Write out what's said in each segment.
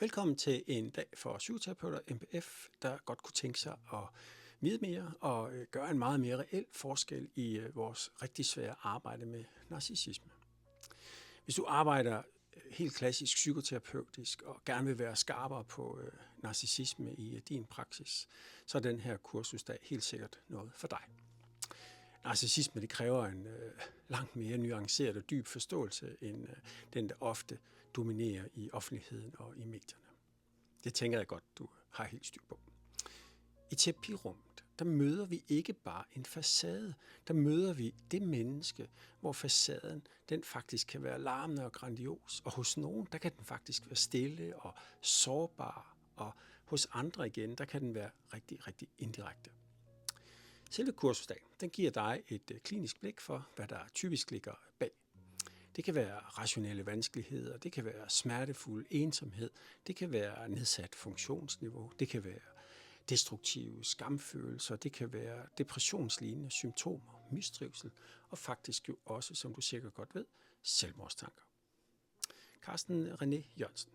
Velkommen til en dag for psykoterapeuter MPF, der godt kunne tænke sig at vide mere og gøre en meget mere reel forskel i vores rigtig svære arbejde med narcissisme. Hvis du arbejder helt klassisk psykoterapeutisk og gerne vil være skarpere på narcissisme i din praksis, så er den her kursusdag helt sikkert noget for dig. Narcissisme det kræver en langt mere nuanceret og dyb forståelse end den, der ofte dominerer i offentligheden og i medierne. Det tænker jeg godt, du har helt styr på. I terapirummet, der møder vi ikke bare en facade, der møder vi det menneske, hvor facaden den faktisk kan være larmende og grandios, og hos nogen, der kan den faktisk være stille og sårbar, og hos andre igen, der kan den være rigtig, rigtig indirekte. Selve kursusdagen, den giver dig et klinisk blik for, hvad der typisk ligger bag. Det kan være rationelle vanskeligheder, det kan være smertefuld ensomhed, det kan være nedsat funktionsniveau, det kan være destruktive skamfølelser, det kan være depressionslignende symptomer, mistrivsel og faktisk jo også, som du sikkert godt ved, selvmordstanker. Carsten René Jørgensen,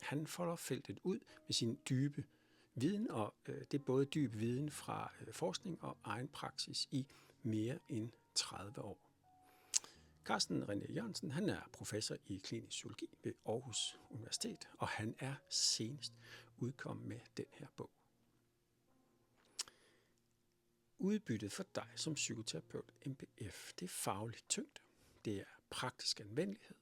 han folder feltet ud med sin dybe viden, og det er både dyb viden fra forskning og egen praksis i mere end 30 år. Carsten René Jørgensen, han er professor i klinisk psykologi ved Aarhus Universitet, og han er senest udkommet med den her bog. Udbyttet for dig som psykoterapeut MPF, det er fagligt tyngde, det er praktisk anvendelighed.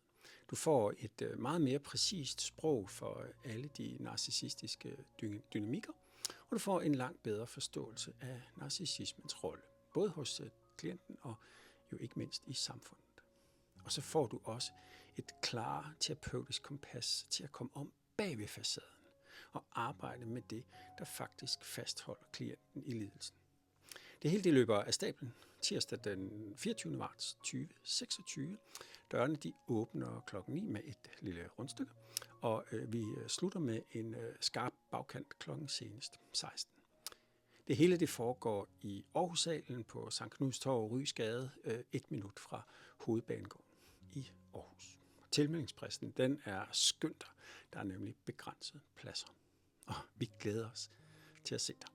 Du får et meget mere præcist sprog for alle de narcissistiske dynamikker, og du får en langt bedre forståelse af narcissismens rolle, både hos klienten og jo ikke mindst i samfundet. Og så får du også et klart terapeutisk kompas til at komme om bag ved facaden og arbejde med det, der faktisk fastholder klienten i lidelsen. Det hele det løber af stablen tirsdag den 24. marts 2026. Dørene de åbner klokken 9 med et lille rundstykke, og vi slutter med en skarp bagkant klokken senest 16. Det hele det foregår i Aarhussalen på Sankt Knuds Torv, Ryesgade, 1 minut fra Hovedbanegården i Aarhus. Tilmeldingsfristen den er skønt. Der er nemlig begrænsede pladser, og vi glæder os til at se dig.